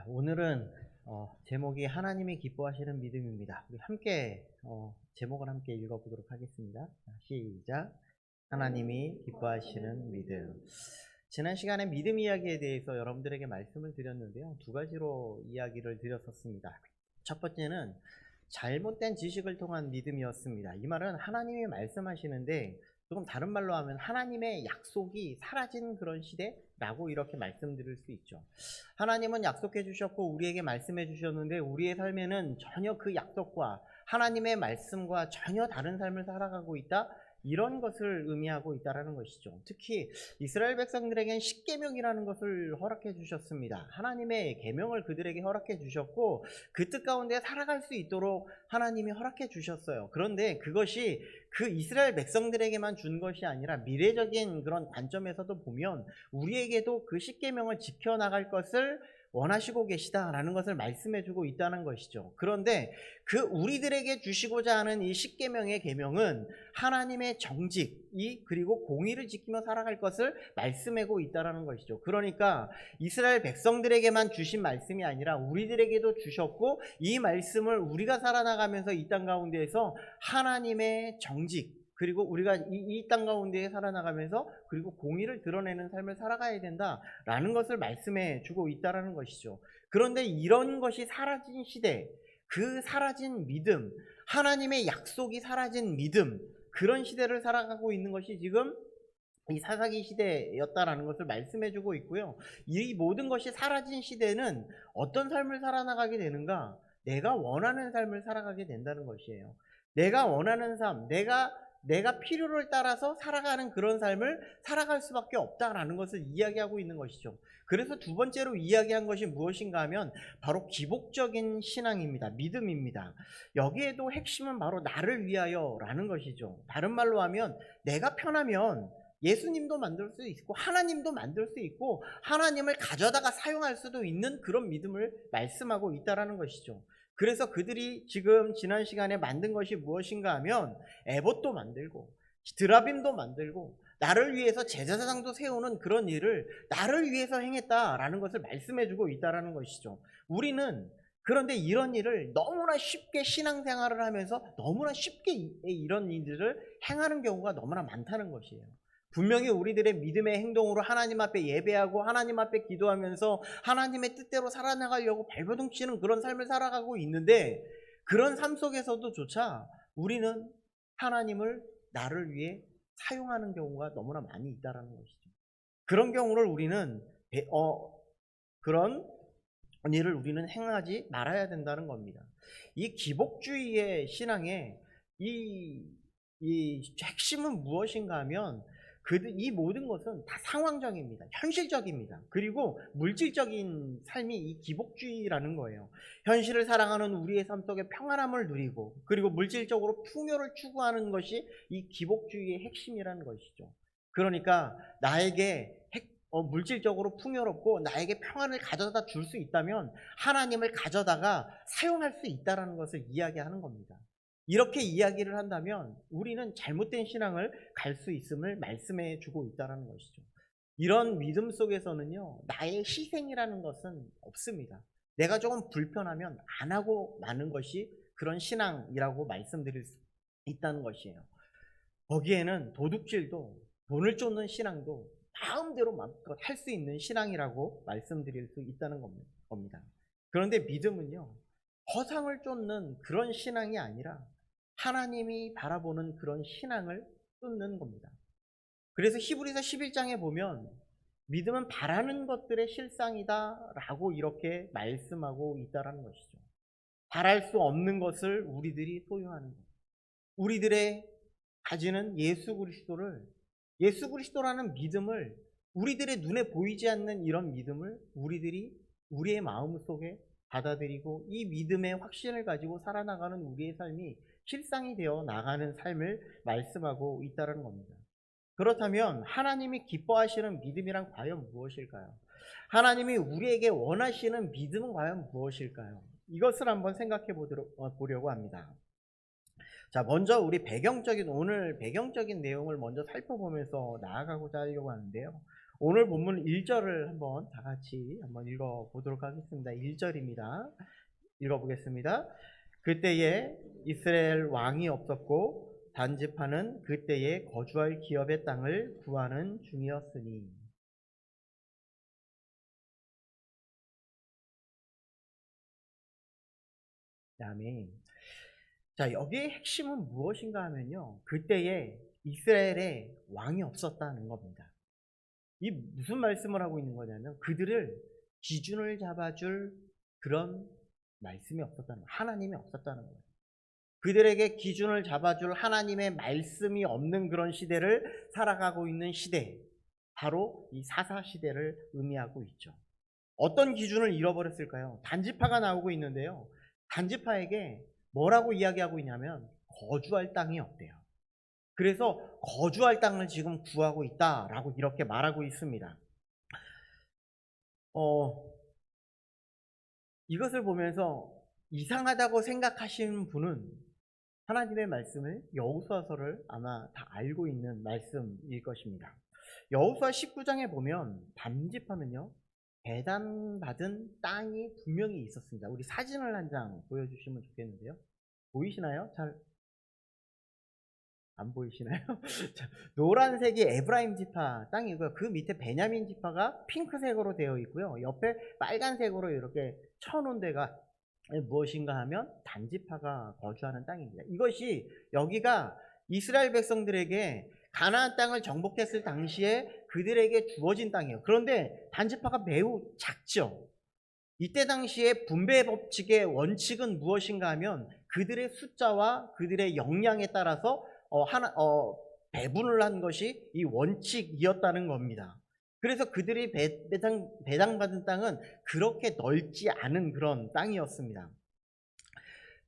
자, 오늘은 제목이 하나님이 기뻐하시는 믿음입니다. 우리 함께 제목을 함께 읽어보도록 하겠습니다. 자, 시작. 하나님이 기뻐하시는 믿음. 지난 시간에 믿음 이야기에 대해서 여러분들에게 말씀을 드렸는데요. 두 가지로 이야기를 드렸었습니다. 첫 번째는 잘못된 지식을 통한 믿음이었습니다. 이 말은 하나님이 말씀하시는데 조금 다른 말로 하면 하나님의 약속이 사라진 그런 시대라고 이렇게 말씀드릴 수 있죠. 하나님은 약속해 주셨고 우리에게 말씀해 주셨는데 우리의 삶에는 전혀 그 약속과 하나님의 말씀과 전혀 다른 삶을 살아가고 있다, 이런 것을 의미하고 있다는 것이죠. 특히 이스라엘 백성들에겐 십계명이라는 것을 허락해 주셨습니다. 하나님의 계명을 그들에게 허락해 주셨고 그 뜻 가운데 살아갈 수 있도록 하나님이 허락해 주셨어요. 그런데 그것이 그 이스라엘 백성들에게만 준 것이 아니라 미래적인 그런 관점에서도 보면 우리에게도 그 십계명을 지켜나갈 것을 원하시고 계시다라는 것을 말씀해주고 있다는 것이죠. 그런데 그 우리들에게 주시고자 하는 이 십계명의 계명은 하나님의 정직이 그리고 공의를 지키며 살아갈 것을 말씀하고 있다는 것이죠. 그러니까 이스라엘 백성들에게만 주신 말씀이 아니라 우리들에게도 주셨고 이 말씀을 우리가 살아나가면서 이 땅 가운데에서 하나님의 정직 그리고 우리가 이 땅 가운데에 살아나가면서 그리고 공의를 드러내는 삶을 살아가야 된다라는 것을 말씀해 주고 있다는 것이죠. 그런데 이런 것이 사라진 시대, 그 사라진 믿음, 하나님의 약속이 사라진 믿음, 그런 시대를 살아가고 있는 것이 지금 이 사사기 시대였다라는 것을 말씀해 주고 있고요. 이 모든 것이 사라진 시대는 어떤 삶을 살아나가게 되는가? 내가 원하는 삶을 살아가게 된다는 것이에요. 내가 원하는 삶, 내가 필요를 따라서 살아가는 그런 삶을 살아갈 수밖에 없다라는 것을 이야기하고 있는 것이죠. 그래서 두 번째로 이야기한 것이 무엇인가 하면 바로 기복적인 신앙입니다. 믿음입니다. 여기에도 핵심은 바로 나를 위하여라는 것이죠. 다른 말로 하면 내가 편하면 예수님도 만들 수 있고 하나님도 만들 수 있고 하나님을 가져다가 사용할 수도 있는 그런 믿음을 말씀하고 있다는 것이죠. 그래서 그들이 지금 지난 시간에 만든 것이 무엇인가 하면 에봇도 만들고 드라빔도 만들고 나를 위해서 제사장도 세우는 그런 일을 나를 위해서 행했다라는 것을 말씀해주고 있다는 것이죠. 우리는 그런데 이런 일을 너무나 쉽게 신앙생활을 하면서 너무나 쉽게 이런 일들을 행하는 경우가 너무나 많다는 것이에요. 분명히 우리들의 믿음의 행동으로 하나님 앞에 예배하고 하나님 앞에 기도하면서 하나님의 뜻대로 살아나가려고 발버둥 치는 그런 삶을 살아가고 있는데 그런 삶 속에서도 조차 우리는 하나님을 나를 위해 사용하는 경우가 너무나 많이 있다는 것이죠. 그런 경우를 우리는 그런 일을 우리는 행하지 말아야 된다는 겁니다. 이 기복주의의 신앙의 이 핵심은 무엇인가 하면 이 모든 것은 다 상황적입니다. 현실적입니다. 그리고 물질적인 삶이 이 기복주의라는 거예요. 현실을 살아가는 우리의 삶 속에 평안함을 누리고 그리고 물질적으로 풍요를 추구하는 것이 이 기복주의의 핵심이라는 것이죠. 그러니까 나에게 물질적으로 풍요롭고 나에게 평안을 가져다 줄 수 있다면 하나님을 가져다가 사용할 수 있다는 것을 이야기하는 겁니다. 이렇게 이야기를 한다면 우리는 잘못된 신앙을 갈 수 있음을 말씀해 주고 있다는 것이죠. 이런 믿음 속에서는요, 나의 희생이라는 것은 없습니다. 내가 조금 불편하면 안 하고 마는 것이 그런 신앙이라고 말씀드릴 수 있다는 것이에요. 거기에는 도둑질도 돈을 쫓는 신앙도 마음대로 마음껏 할 수 있는 신앙이라고 말씀드릴 수 있다는 겁니다. 그런데 믿음은요, 허상을 쫓는 그런 신앙이 아니라 하나님이 바라보는 그런 신앙을 쫓는 겁니다. 그래서 히브리서 11장에 보면 믿음은 바라는 것들의 실상이다 라고 이렇게 말씀하고 있다는 것이죠. 바랄 수 없는 것을 우리들이 소유하는 것, 우리들의 가지는 예수 그리스도라는 믿음을, 우리들의 눈에 보이지 않는 이런 믿음을 우리들이 우리의 마음 속에 받아들이고 이 믿음의 확신을 가지고 살아나가는 우리의 삶이 실상이 되어 나가는 삶을 말씀하고 있다는 겁니다. 그렇다면 하나님이 기뻐하시는 믿음이란 과연 무엇일까요? 하나님이 우리에게 원하시는 믿음은 과연 무엇일까요? 이것을 한번 생각해 보려고 합니다. 자, 먼저 우리 오늘 배경적인 내용을 먼저 살펴보면서 나아가고자 하려고 하는데요. 오늘 본문 1절을 한번 다 같이 한번 읽어보도록 하겠습니다. 1절입니다. 읽어보겠습니다. 그때에 이스라엘 왕이 없었고 단지파는 그때에 거주할 기업의 땅을 구하는 중이었으니. 아멘. 자, 여기의 핵심은 무엇인가 하면요, 그때에 이스라엘에 왕이 없었다는 겁니다. 이 무슨 말씀을 하고 있는 거냐면 그들을 기준을 잡아줄 그런 말씀이 없었다는 거예요. 하나님이 없었다는 거예요. 그들에게 기준을 잡아줄 하나님의 말씀이 없는 그런 시대를 살아가고 있는 시대, 바로 이 사사 시대를 의미하고 있죠. 어떤 기준을 잃어버렸을까요? 단지파가 나오고 있는데요, 단지파에게 뭐라고 이야기하고 있냐면 거주할 땅이 없대요. 그래서 거주할 땅을 지금 구하고 있다라고 이렇게 말하고 있습니다. 이것을 보면서 이상하다고 생각하시는 분은 하나님의 말씀을, 여호수아서를 아마 다 알고 있는 말씀일 것입니다. 여호수아 19장에 보면 단지파는요, 배단받은 땅이 분명히 있었습니다. 우리 사진을 한 장 보여주시면 좋겠는데요. 보이시나요? 잘 안 보이시나요? 자, 노란색이 에브라임 지파 땅이고요. 그 밑에 베냐민 지파가 핑크색으로 되어 있고요. 옆에 빨간색으로 이렇게 쳐놓은 데가 무엇인가 하면 단지파가 거주하는 땅입니다. 이것이, 여기가 이스라엘 백성들에게 가나안 땅을 정복했을 당시에 그들에게 주어진 땅이에요. 그런데 단지파가 매우 작죠. 이때 당시에 분배 법칙의 원칙은 무엇인가 하면 그들의 숫자와 그들의 역량에 따라서 배분을 한 것이 이 원칙이었다는 겁니다. 그래서 그들이 배당받은 땅은 그렇게 넓지 않은 그런 땅이었습니다.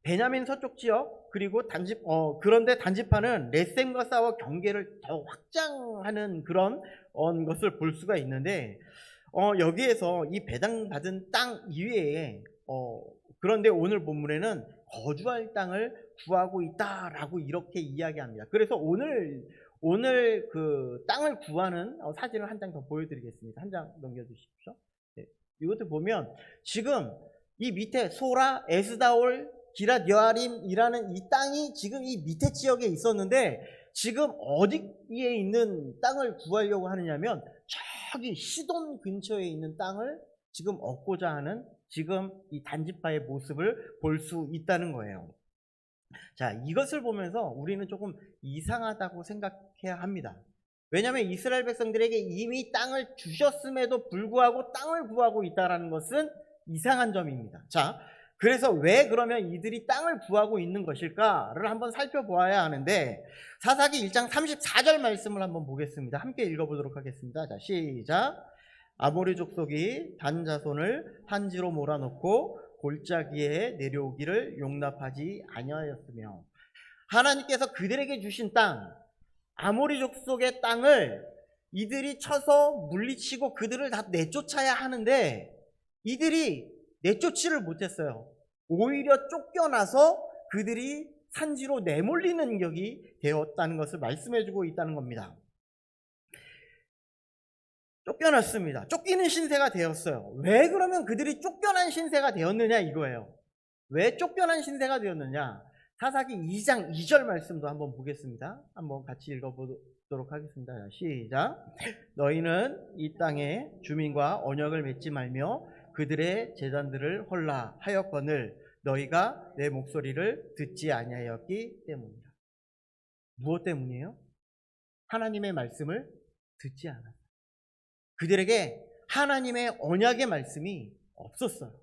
베냐민 서쪽 지역, 그리고 그런데 단지파는 렛셈과 싸워 경계를 더 확장하는 그런 것을 볼 수가 있는데, 여기에서 이 배당받은 땅 이외에 그런데 오늘 본문에는 거주할 땅을 구하고 있다라고 이렇게 이야기합니다. 그래서 오늘 그 땅을 구하는 사진을 한 장 더 보여드리겠습니다. 한 장 넘겨주십시오. 네. 이것도 보면 지금 이 밑에 소라, 에스다올, 기랏 여아림이라는 이 땅이 지금 이 밑에 지역에 있었는데, 지금 어디에 있는 땅을 구하려고 하느냐면 저기 시돈 근처에 있는 땅을 지금 얻고자 하는, 지금 이 단지파의 모습을 볼 수 있다는 거예요. 자, 이것을 보면서 우리는 조금 이상하다고 생각해야 합니다. 왜냐하면 이스라엘 백성들에게 이미 땅을 주셨음에도 불구하고 땅을 구하고 있다는 것은 이상한 점입니다. 자, 그래서 왜 그러면 이들이 땅을 구하고 있는 것일까를 한번 살펴보아야 하는데, 사사기 1장 34절 말씀을 한번 보겠습니다. 함께 읽어보도록 하겠습니다. 자, 시작. 아모리 족속이 단 자손을 한지로 몰아넣고 골짜기에 내려오기를 용납하지 아니하였으며, 하나님께서 그들에게 주신 땅, 아모리 족속의 땅을 이들이 쳐서 물리치고 그들을 다 내쫓아야 하는데 이들이 내쫓지를 못했어요. 오히려 쫓겨나서 그들이 산지로 내몰리는 격이 되었다는 것을 말씀해주고 있다는 겁니다. 쫓겨났습니다. 쫓기는 신세가 되었어요. 왜 그러면 그들이 쫓겨난 신세가 되었느냐 이거예요. 왜 쫓겨난 신세가 되었느냐? 사사기 2장 2절 말씀도 한번 보겠습니다. 한번 같이 읽어보도록 하겠습니다. 시작. 너희는 이 땅의 주민과 언약을 맺지 말며 그들의 제단들을 헐라 하였거늘 너희가 내 목소리를 듣지 아니하였기 때문이라. 무엇 때문이에요? 하나님의 말씀을 듣지 않았어요. 그들에게 하나님의 언약의 말씀이 없었어요.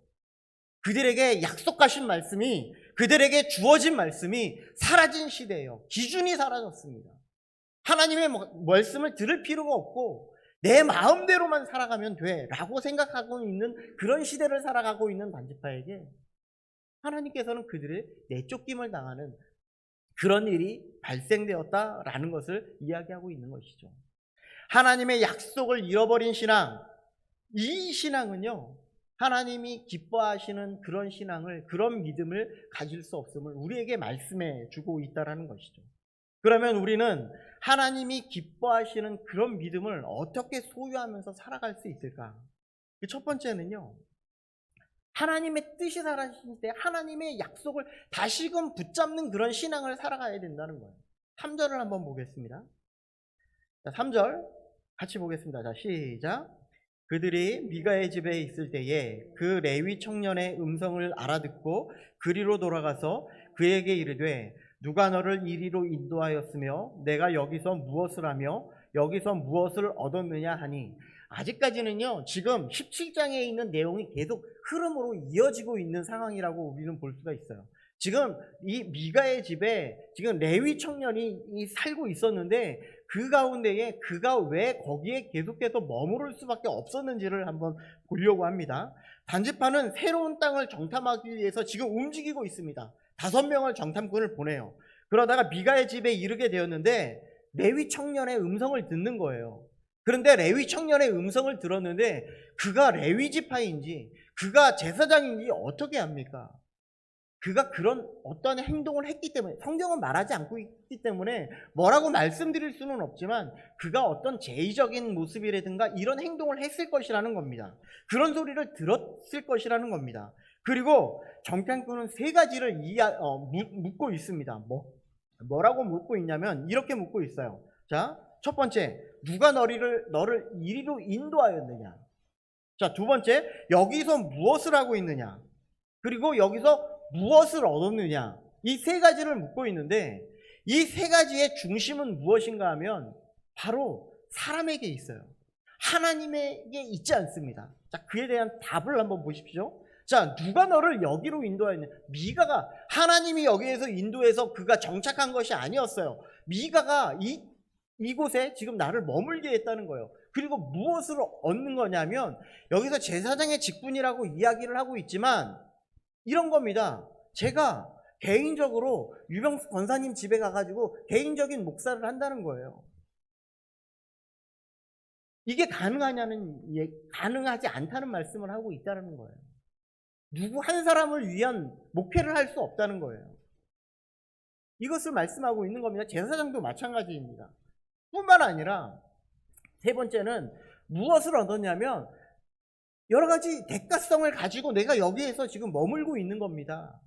그들에게 약속하신 말씀이, 그들에게 주어진 말씀이 사라진 시대예요. 기준이 사라졌습니다. 하나님의 말씀을 들을 필요가 없고 내 마음대로만 살아가면 돼 라고 생각하고 있는 그런 시대를 살아가고 있는 단지파에게 하나님께서는 그들의 내쫓김을 당하는 그런 일이 발생되었다라는 것을 이야기하고 있는 것이죠. 하나님의 약속을 잃어버린 신앙, 이 신앙은요, 하나님이 기뻐하시는 그런 신앙을, 그런 믿음을 가질 수 없음을 우리에게 말씀해 주고 있다는 것이죠. 그러면 우리는 하나님이 기뻐하시는 그런 믿음을 어떻게 소유하면서 살아갈 수 있을까? 그 첫 번째는요, 하나님의 뜻이 살아계실 때 하나님의 약속을 다시금 붙잡는 그런 신앙을 살아가야 된다는 거예요. 3절을 한번 보겠습니다. 자, 3절 같이 보겠습니다. 자, 시작. 그들이 미가의 집에 있을 때에 그 레위 청년의 음성을 알아듣고 그리로 돌아가서 그에게 이르되 누가 너를 이리로 인도하였으며 내가 여기서 무엇을 하며 여기서 무엇을 얻었느냐 하니, 아직까지는요 지금 17장에 있는 내용이 계속 흐름으로 이어지고 있는 상황이라고 우리는 볼 수가 있어요. 지금 이 미가의 집에 지금 레위 청년이 살고 있었는데 그 가운데에 그가 왜 거기에 계속해서 머무를 수밖에 없었는지를 한번 보려고 합니다. 단지파는 새로운 땅을 정탐하기 위해서 지금 움직이고 있습니다. 5명을 정탐꾼을 보내요. 그러다가 미가의 집에 이르게 되었는데 레위 청년의 음성을 듣는 거예요. 그런데 레위 청년의 음성을 들었는데 그가 레위 지파인지 그가 제사장인지 어떻게 합니까? 그가 그런 어떤 행동을 했기 때문에, 성경은 말하지 않고 있기 때문에 뭐라고 말씀드릴 수는 없지만 그가 어떤 제의적인 모습이라든가 이런 행동을 했을 것이라는 겁니다. 그런 소리를 들었을 것이라는 겁니다. 그리고 정탐꾼은 3가지를 묻고 있습니다. 뭐라고 묻고 있냐면 이렇게 묻고 있어요. 자, 첫 번째, 누가 너를 이리로 인도하였느냐? 자, 두 번째, 여기서 무엇을 하고 있느냐? 그리고 여기서 무엇을 얻었느냐? 이 3가지를 묻고 있는데 이 3가지의 중심은 무엇인가 하면 바로 사람에게 있어요. 하나님에게 있지 않습니다. 자, 그에 대한 답을 한번 보십시오. 자, 누가 너를 여기로 인도하였냐? 미가가, 하나님이 여기에서 인도해서 그가 정착한 것이 아니었어요. 미가가 이곳에 지금 나를 머물게 했다는 거예요. 그리고 무엇을 얻는 거냐면 여기서 제사장의 직분이라고 이야기를 하고 있지만 이런 겁니다. 제가 개인적으로 유병수 권사님 집에 가가지고 개인적인 목사를 한다는 거예요. 이게 가능하지 않다는 말씀을 하고 있다는 거예요. 누구 한 사람을 위한 목회를 할 수 없다는 거예요. 이것을 말씀하고 있는 겁니다. 제사장도 마찬가지입니다. 뿐만 아니라 3번째는 무엇을 얻었냐면 여러 가지 대가성을 가지고 내가 여기에서 지금 머물고 있는 겁니다.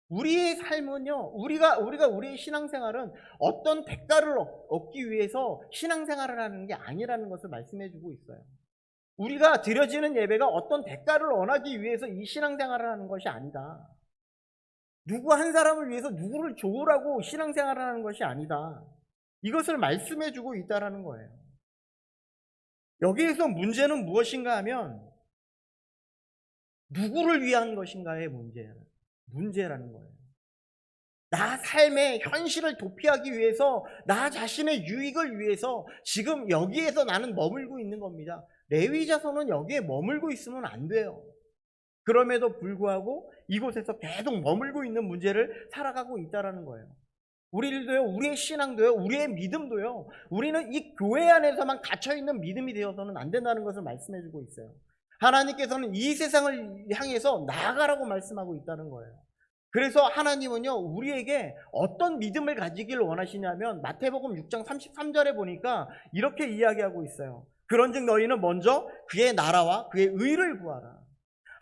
우리의 삶은요, 우리의 신앙생활은 어떤 대가를 얻기 위해서 신앙생활을 하는 게 아니라는 것을 말씀해 주고 있어요. 우리가 드려지는 예배가 어떤 대가를 원하기 위해서 이 신앙생활을 하는 것이 아니다. 누구 한 사람을 위해서 누구를 좋으라고 신앙생활을 하는 것이 아니다. 이것을 말씀해 주고 있다는 거예요. 여기에서 문제는 무엇인가 하면 누구를 위한 것인가의 문제라는 거예요. 나 삶의 현실을 도피하기 위해서, 나 자신의 유익을 위해서 지금 여기에서 나는 머물고 있는 겁니다. 레위 자손은 여기에 머물고 있으면 안 돼요. 그럼에도 불구하고 이곳에서 계속 머물고 있는 문제를 살아가고 있다는 거예요. 우리들도요, 우리의 신앙도요, 우리의 믿음도요, 우리는 이 교회 안에서만 갇혀있는 믿음이 되어서는 안 된다는 것을 말씀해 주고 있어요. 하나님께서는 이 세상을 향해서 나아가라고 말씀하고 있다는 거예요. 그래서 하나님은요, 우리에게 어떤 믿음을 가지기를 원하시냐면 마태복음 6장 33절에 보니까 이렇게 이야기하고 있어요. 그런즉 너희는 먼저 그의 나라와 그의 의를 구하라.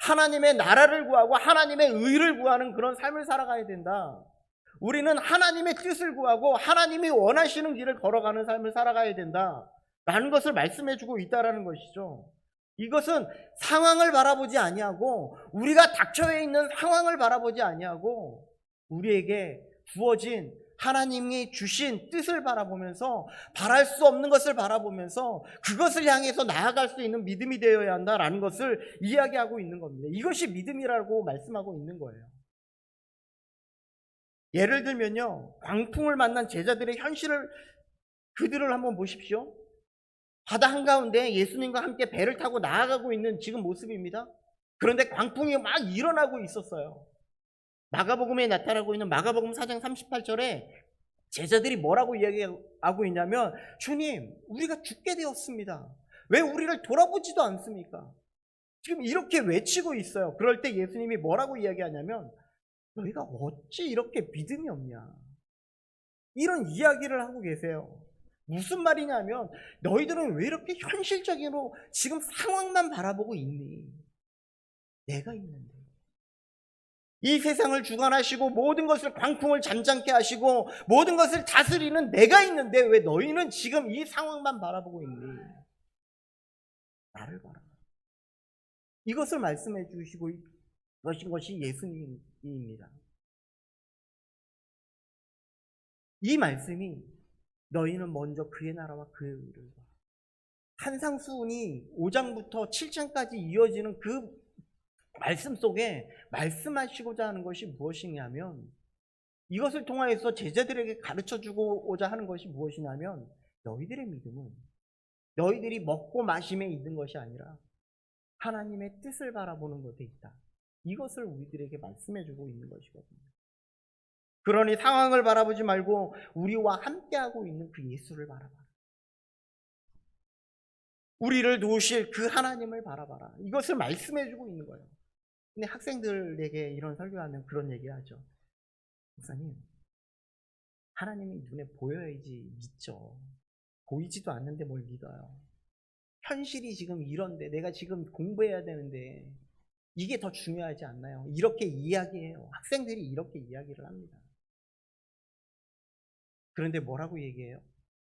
하나님의 나라를 구하고 하나님의 의를 구하는 그런 삶을 살아가야 된다. 우리는 하나님의 뜻을 구하고 하나님이 원하시는 길을 걸어가는 삶을 살아가야 된다 라는 것을 말씀해 주고 있다는 것이죠. 이것은 상황을 바라보지 아니하고, 우리가 닥쳐 있는 상황을 바라보지 아니하고 우리에게 주어진 하나님이 주신 뜻을 바라보면서, 바랄 수 없는 것을 바라보면서 그것을 향해서 나아갈 수 있는 믿음이 되어야 한다라는 것을 이야기하고 있는 겁니다. 이것이 믿음이라고 말씀하고 있는 거예요. 예를 들면요, 광풍을 만난 제자들의 현실을, 그들을 한번 보십시오. 바다 한가운데 예수님과 함께 배를 타고 나아가고 있는 지금 모습입니다. 그런데 광풍이 막 일어나고 있었어요. 마가복음에 나타나고 있는 마가복음 4장 38절에 제자들이 뭐라고 이야기하고 있냐면, 주님, 우리가 죽게 되었습니다. 왜 우리를 돌아보지도 않습니까? 지금 이렇게 외치고 있어요. 그럴 때 예수님이 뭐라고 이야기하냐면, 너희가 어찌 이렇게 믿음이 없냐? 이런 이야기를 하고 계세요. 무슨 말이냐면 너희들은 왜 이렇게 현실적으로 지금 상황만 바라보고 있니? 내가 있는데. 이 세상을 주관하시고 모든 것을 광풍을 잠잠케 하시고 모든 것을 다스리는 내가 있는데 왜 너희는 지금 이 상황만 바라보고 있니? 나를 봐라. 이것을 말씀해 주시고 계신 것이 예수님입니다. 이 말씀이 너희는 먼저 그의 나라와 그의 의를 봐. 산상수훈이 5장부터 7장까지 이어지는 그 말씀 속에 말씀하시고자 하는 것이 무엇이냐면, 이것을 통하여서 제자들에게 가르쳐 주고자 하는 것이 무엇이냐면, 너희들의 믿음은 너희들이 먹고 마심에 있는 것이 아니라 하나님의 뜻을 바라보는 것에 있다. 이것을 우리들에게 말씀해 주고 있는 것이거든요. 그러니 상황을 바라보지 말고 우리와 함께하고 있는 그 예수를 바라봐라. 우리를 도우실 그 하나님을 바라봐라. 이것을 말씀해 주고 있는 거예요. 근데 학생들에게 이런 설교하면 그런 얘기를 하죠. 목사님, 하나님이 눈에 보여야지 믿죠. 보이지도 않는데 뭘 믿어요. 현실이 지금 이런데 내가 지금 공부해야 되는데 이게 더 중요하지 않나요? 이렇게 이야기해요. 학생들이 이렇게 이야기를 합니다. 그런데 뭐라고 얘기해요?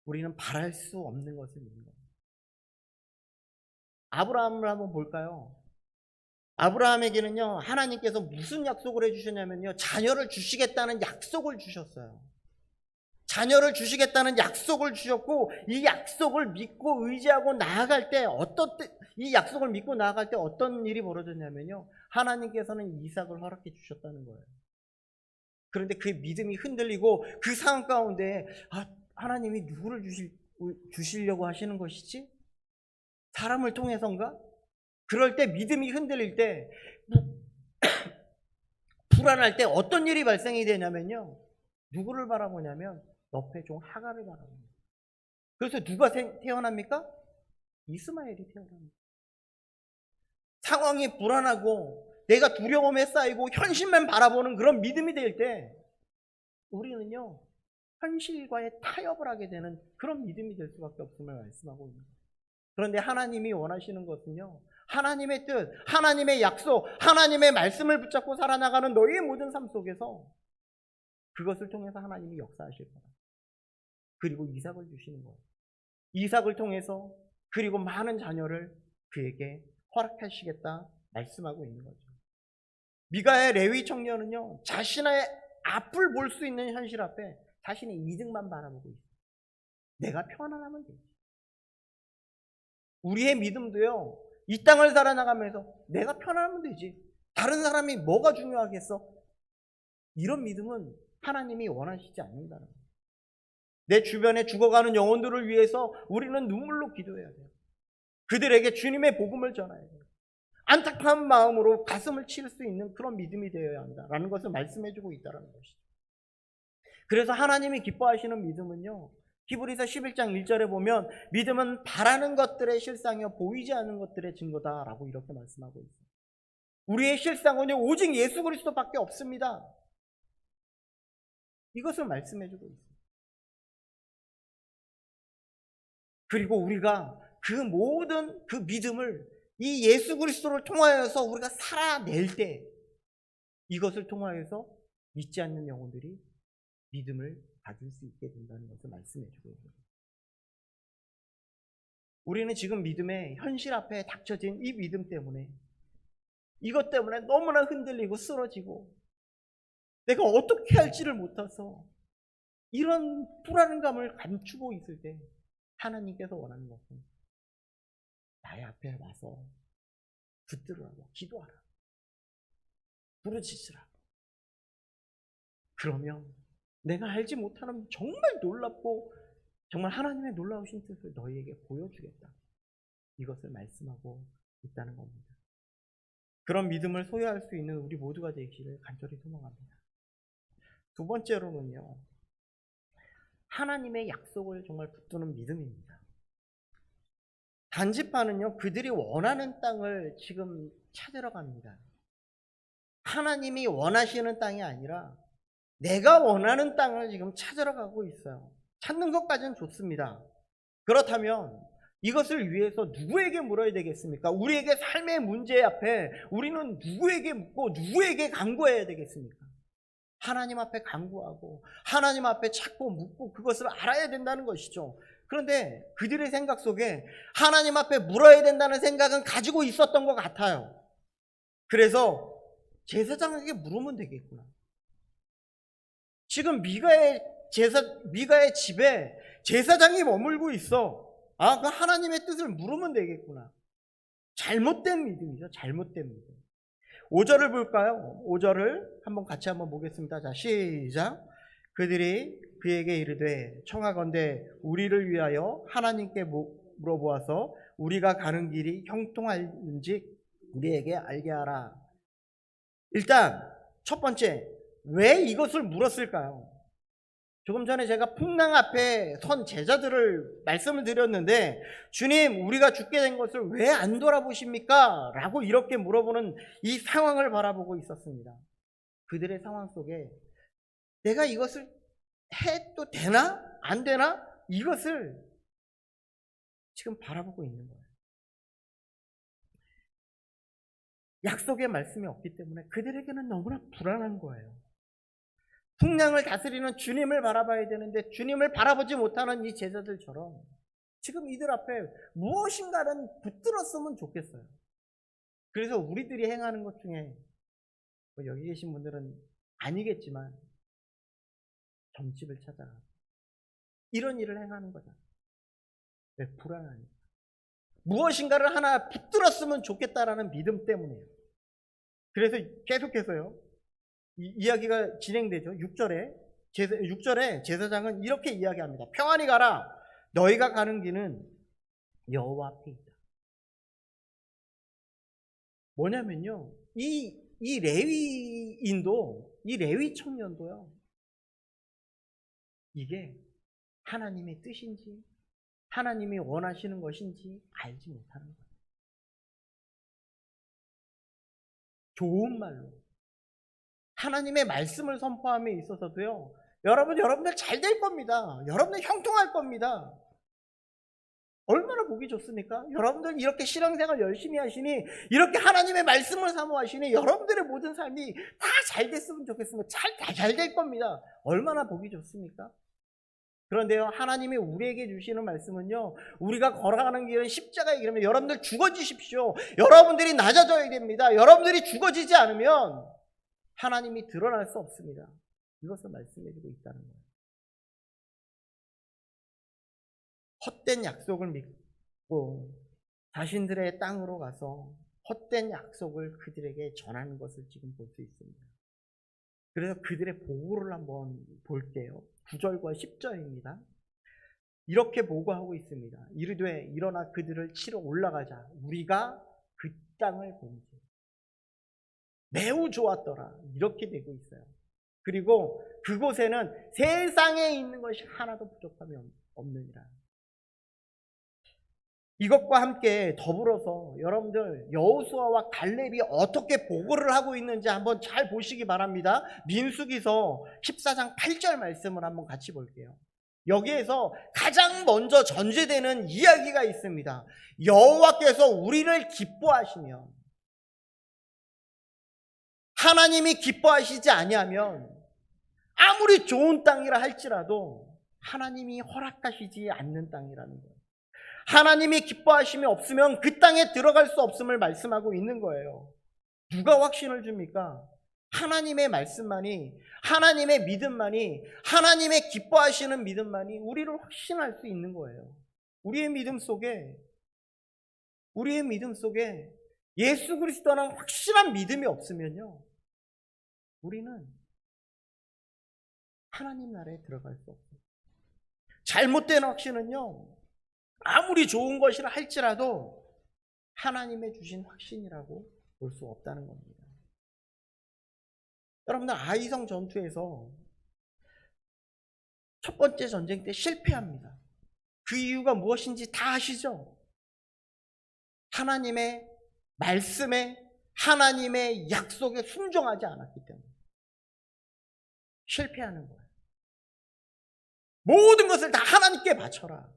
우리는 바랄 수 없는 것을 믿는 거예요. 아브라함을 한번 볼까요? 아브라함에게는요, 하나님께서 무슨 약속을 해주셨냐면요, 자녀를 주시겠다는 약속을 주셨어요. 자녀를 주시겠다는 약속을 주셨고, 이 약속을 믿고 의지하고 나아갈 때 이 약속을 믿고 나아갈 때 어떤 일이 벌어졌냐면요, 하나님께서는 이삭을 허락해 주셨다는 거예요. 그런데 그 믿음이 흔들리고 그 상황 가운데 하나님이 누구를 주시려고 하시는 것이지? 사람을 통해서인가? 그럴 때 믿음이 흔들릴 때 불안할 때 어떤 일이 발생이 되냐면요, 누구를 바라보냐면 너의 종 하갈을 바라봅니다. 그래서 누가 태어납니까? 이스마엘이 태어납니다. 상황이 불안하고 내가 두려움에 쌓이고 현실만 바라보는 그런 믿음이 될 때 우리는요, 현실과의 타협을 하게 되는 그런 믿음이 될 수밖에 없음을 말씀하고 있습니다. 그런데 하나님이 원하시는 것은요, 하나님의 뜻, 하나님의 약속, 하나님의 말씀을 붙잡고 살아나가는 너희의 모든 삶 속에서 그것을 통해서 하나님이 역사하실 거다. 그리고 이삭을 주시는 거예요. 이삭을 통해서 그리고 많은 자녀를 그에게 허락하시겠다 말씀하고 있는 거죠. 미가의 레위 청년은요, 자신의 앞을 볼 수 있는 현실 앞에 자신의 이득만 바라보고 있어요. 내가 편안하면 되지. 우리의 믿음도요, 이 땅을 살아나가면서 내가 편안하면 되지. 다른 사람이 뭐가 중요하겠어? 이런 믿음은 하나님이 원하시지 않는다는 거예요. 내 주변에 죽어가는 영혼들을 위해서 우리는 눈물로 기도해야 돼요. 그들에게 주님의 복음을 전해야 돼요. 안타까운 마음으로 가슴을 칠 수 있는 그런 믿음이 되어야 한다라는 것을 말씀해주고 있다는 것이죠. 그래서 하나님이 기뻐하시는 믿음은요, 히브리서 11장 1절에 보면 믿음은 바라는 것들의 실상이요 보이지 않는 것들의 증거다라고 이렇게 말씀하고 있어요. 우리의 실상은요, 오직 예수 그리스도밖에 없습니다. 이것을 말씀해주고 있어요. 그리고 우리가 그 모든 그 믿음을 이 예수 그리스도를 통하여서 우리가 살아낼 때 이것을 통하여서 믿지 않는 영혼들이 믿음을 가질 수 있게 된다는 것을 말씀해주고 있습니다. 우리는 지금 믿음의 현실 앞에 닥쳐진 이 믿음 때문에, 이것 때문에 너무나 흔들리고 쓰러지고 내가 어떻게 할지를 못해서 이런 불안감을 감추고 있을 때 하나님께서 원하는 것은 나의 앞에 와서 붙들으라고 기도하라, 부르짖으라. 그러면 내가 알지 못하는 정말 놀랍고 정말 하나님의 놀라우신 뜻을 너희에게 보여주겠다, 이것을 말씀하고 있다는 겁니다. 그런 믿음을 소유할 수 있는 우리 모두가 되기를 간절히 소망합니다. 두 번째로는요, 하나님의 약속을 정말 붙드는 믿음입니다. 단지파는요, 그들이 원하는 땅을 지금 찾으러 갑니다. 하나님이 원하시는 땅이 아니라 내가 원하는 땅을 지금 찾으러 가고 있어요. 찾는 것까지는 좋습니다. 그렇다면 이것을 위해서 누구에게 물어야 되겠습니까? 우리에게 삶의 문제 앞에 우리는 누구에게 묻고 누구에게 간구해야 되겠습니까? 하나님 앞에 간구하고 하나님 앞에 찾고 묻고 그것을 알아야 된다는 것이죠. 그런데 그들의 생각 속에 하나님 앞에 물어야 된다는 생각은 가지고 있었던 것 같아요. 그래서 제사장에게 물으면 되겠구나. 지금 미가의 집에 제사장이 머물고 있어. 아, 그 하나님의 뜻을 물으면 되겠구나. 잘못된 믿음이죠. 잘못된 믿음. 5절을 볼까요? 5절을 같이 한번 보겠습니다. 자, 시작. 그들이 그에게 이르되 청하건대 우리를 위하여 하나님께 물어보아서 우리가 가는 길이 형통할는지 우리에게 알게 하라. 일단 첫 번째, 왜 이것을 물었을까요? 조금 전에 제가 풍랑 앞에 선 제자들을 말씀을 드렸는데, 주님, 우리가 죽게 된 것을 왜 안 돌아보십니까? 라고 이렇게 물어보는 이 상황을 바라보고 있었습니다. 그들의 상황 속에 내가 이것을 해도 되나? 안 되나? 이것을 지금 바라보고 있는 거예요. 약속의 말씀이 없기 때문에 그들에게는 너무나 불안한 거예요. 풍랑을 다스리는 주님을 바라봐야 되는데 주님을 바라보지 못하는 이 제자들처럼 지금 이들 앞에 무엇인가는 붙들었으면 좋겠어요. 그래서 우리들이 행하는 것 중에 여기 계신 분들은 아니겠지만 점집을 찾아가 이런 일을 행하는 거잖아요. 왜? 불안하니까. 무엇인가를 하나 붙들었으면 좋겠다라는 믿음 때문이에요. 그래서 계속해서요, 이야기가 진행되죠. 6절에 제사장은 이렇게 이야기합니다. 평안히 가라. 너희가 가는 길은 여호와 앞에 있다. 뭐냐면요, 이 레위인도, 이 레위 청년도요, 이게 하나님의 뜻인지 하나님이 원하시는 것인지 알지 못하는 거예요. 좋은 말로 하나님의 말씀을 선포함에 있어서도요, 여러분들 잘 될 겁니다. 여러분들 형통할 겁니다. 얼마나 보기 좋습니까? 여러분들 이렇게 신앙생활 열심히 하시니, 이렇게 하나님의 말씀을 사모하시니 여러분들의 모든 삶이 다 잘 됐으면 좋겠습니다. 잘 될 겁니다. 얼마나 보기 좋습니까? 그런데요, 하나님이 우리에게 주시는 말씀은요, 우리가 걸어가는 길은 십자가의 길이면 여러분들 죽어지십시오. 여러분들이 낮아져야 됩니다. 여러분들이 죽어지지 않으면 하나님이 드러날 수 없습니다. 이것을 말씀해주고 있다는 거예요. 헛된 약속을 믿고 자신들의 땅으로 가서 헛된 약속을 그들에게 전하는 것을 지금 볼 수 있습니다. 그래서 그들의 보고를 한번 볼게요. 9절과 10절입니다. 이렇게 보고하고 있습니다. 이르되 일어나 그들을 치러 올라가자. 우리가 그 땅을 본지 매우 좋았더라. 이렇게 되고 있어요. 그리고 그곳에는 세상에 있는 것이 하나도 부족함이 없느니라. 이것과 함께 더불어서 여러분들 여호수아와 갈렙이 어떻게 보고를 하고 있는지 한번 잘 보시기 바랍니다. 민수기서 14장 8절 말씀을 한번 같이 볼게요. 여기에서 가장 먼저 전제되는 이야기가 있습니다. 여호와께서 우리를 기뻐하시면, 하나님이 기뻐하시지 아니하면 아무리 좋은 땅이라 할지라도 하나님이 허락하시지 않는 땅이라는 거예요. 하나님이 기뻐하심이 없으면 그 땅에 들어갈 수 없음을 말씀하고 있는 거예요. 누가 확신을 줍니까? 하나님의 말씀만이, 하나님의 믿음만이, 하나님의 기뻐하시는 믿음만이 우리를 확신할 수 있는 거예요. 우리의 믿음 속에 예수 그리스도는 확실한 믿음이 없으면요, 우리는 하나님 나라에 들어갈 수 없어요. 잘못된 확신은요, 아무리 좋은 것이라 할지라도 하나님의 주신 확신이라고 볼 수 없다는 겁니다. 여러분들, 아이성 전투에서 첫 번째 전쟁 때 실패합니다. 그 이유가 무엇인지 다 아시죠? 하나님의 말씀에, 하나님의 약속에 순종하지 않았기 때문에. 실패하는 거예요. 모든 것을 다 하나님께 바쳐라.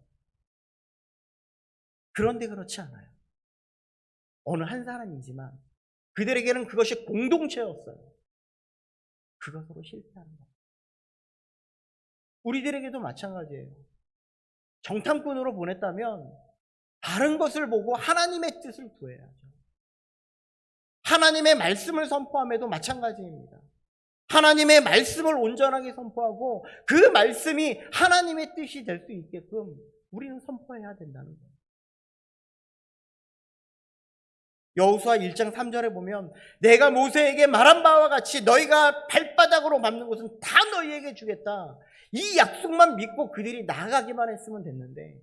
그런데 그렇지 않아요. 어느 한 사람이지만 그들에게는 그것이 공동체였어요. 그것으로 실패하는 거예요. 우리들에게도 마찬가지예요. 정탐꾼으로 보냈다면 다른 것을 보고 하나님의 뜻을 구해야죠. 하나님의 말씀을 선포함에도 마찬가지입니다. 하나님의 말씀을 온전하게 선포하고 그 말씀이 하나님의 뜻이 될 수 있게끔 우리는 선포해야 된다는 거예요. 여호수아 1장 3절에 보면 내가 모세에게 말한 바와 같이 너희가 발바닥으로 밟는 곳은 다 너희에게 주겠다. 이 약속만 믿고 그들이 나아가기만 했으면 됐는데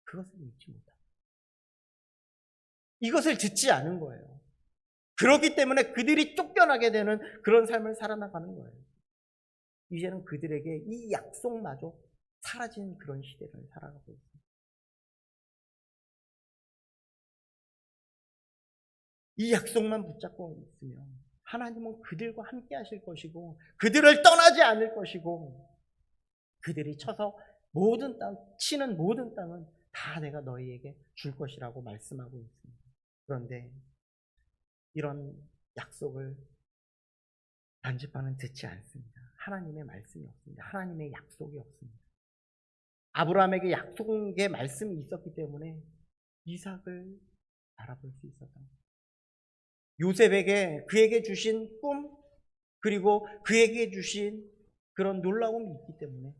그것을 믿지 못하고 이것을 듣지 않은 거예요. 그렇기 때문에 그들이 쫓겨나게 되는 그런 삶을 살아나가는 거예요. 이제는 그들에게 이 약속마저 사라진 그런 시대를 살아가고 있습니다. 이 약속만 붙잡고 있으면 하나님은 그들과 함께 하실 것이고 그들을 떠나지 않을 것이고 그들이 쳐서 모든 땅, 치는 모든 땅은 다 내가 너희에게 줄 것이라고 말씀하고 있습니다. 그런데 이런 약속을 단지파는 듣지 않습니다. 하나님의 말씀이 없습니다. 하나님의 약속이 없습니다. 아브라함에게 약속의 말씀이 있었기 때문에 이삭을 바라볼 수 있었던 거예요. 요셉에게 그에게 주신 꿈 그리고 그에게 주신 그런 놀라움이 있기 때문에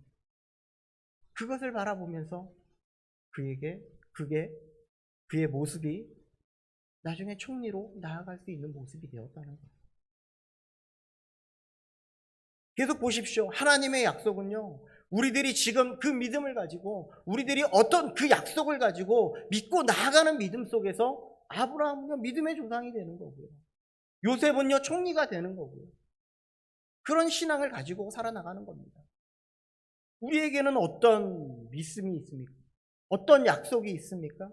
그것을 바라보면서 그의 모습이 나중에 총리로 나아갈 수 있는 모습이 되었다는 거예요. 계속 보십시오. 하나님의 약속은요, 우리들이 지금 그 믿음을 가지고 우리들이 어떤 그 약속을 가지고 믿고 나아가는 믿음 속에서 아브라함은요 믿음의 조상이 되는 거고요. 요셉은요 총리가 되는 거고요. 그런 신앙을 가지고 살아나가는 겁니다. 우리에게는 어떤 믿음이 있습니까? 어떤 약속이 있습니까?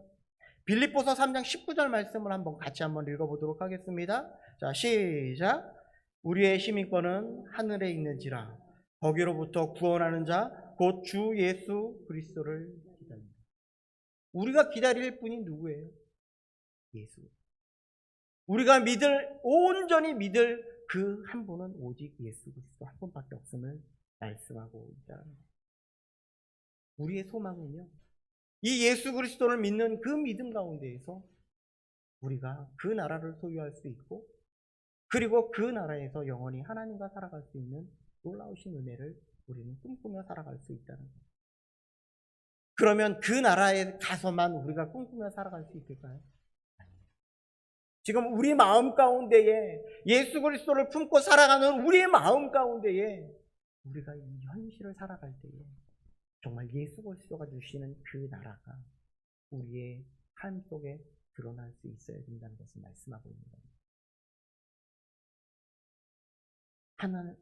빌립보서 3장 19절 말씀을 같이 한번 읽어보도록 하겠습니다. 자, 시작. 우리의 시민권은 하늘에 있는지라 거기로부터 구원하는 자 곧 주 예수 그리스도를 기다립니다. 우리가 기다릴 분이 누구예요? 예수. 우리가 온전히 믿을 그 한 분은 오직 예수 그리스도 한 분밖에 없음을 말씀하고 있다는 거예요. 우리의 소망은요, 이 예수 그리스도를 믿는 그 믿음 가운데에서 우리가 그 나라를 소유할 수 있고 그리고 그 나라에서 영원히 하나님과 살아갈 수 있는 놀라우신 은혜를 우리는 꿈꾸며 살아갈 수 있다는 거예요. 그러면 그 나라에 가서만 우리가 꿈꾸며 살아갈 수 있을까요? 지금 우리 마음 가운데에 예수 그리스도를 품고 살아가는 우리의 마음 가운데에 우리가 이 현실을 살아갈 때에 정말 예수 그리스도가 주시는 그 나라가 우리의 삶 속에 드러날 수 있어야 된다는 것을 말씀하고 있는 겁니다.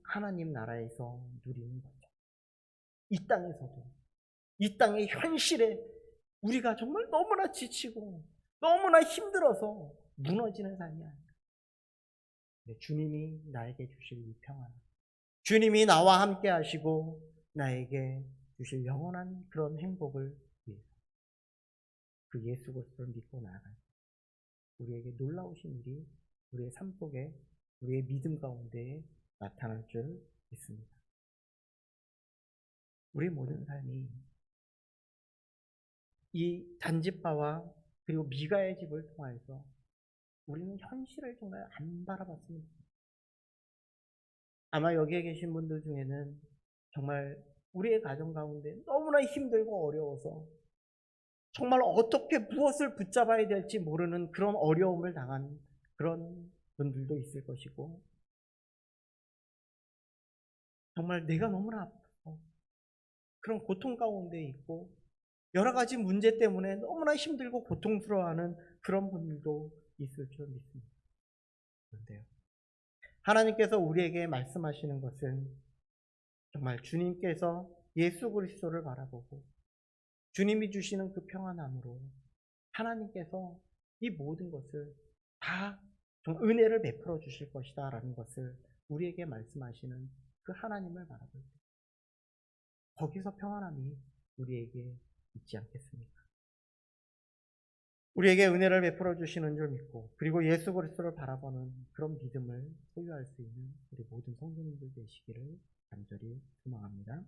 하나님 나라에서 누리는 거죠. 이 땅에서도 이 땅의 현실에 우리가 정말 너무나 지치고 너무나 힘들어서 무너지는 삶이 아니라 주님이 나에게 주실 이 평안, 주님이 나와 함께 하시고 나에게 주실 영원한 그런 행복을 위해서 그 예수 그리스도를 믿고 나아갈 우리에게 놀라우신 일이 우리의 삶 속에 우리의 믿음 가운데 나타날 줄 믿습니다. 우리 모든 삶이 이 단지파와 그리고 미가의 집을 통해서 우리는 현실을 정말 안 바라봤습니다. 아마 여기에 계신 분들 중에는 정말 우리의 가정 가운데 너무나 힘들고 어려워서 정말 어떻게 무엇을 붙잡아야 될지 모르는 그런 어려움을 당한 그런 분들도 있을 것이고 정말 내가 너무나 아파서 그런 고통 가운데 있고 여러 가지 문제 때문에 너무나 힘들고 고통스러워하는 그런 분들도 있을 줄 믿습니다. 그런데요, 하나님께서 우리에게 말씀하시는 것은 정말 주님께서 예수 그리스도를 바라보고 주님이 주시는 그 평안함으로 하나님께서 이 모든 것을 다 은혜를 베풀어 주실 것이다 라는 것을 우리에게 말씀하시는 그 하나님을 바라볼 때 거기서 평안함이 우리에게 있지 않겠습니까? 우리에게 은혜를 베풀어 주시는 줄 믿고 그리고 예수 그리스도를 바라보는 그런 믿음을 소유할 수 있는 우리 모든 성도님들 되시기를 간절히 소망합니다.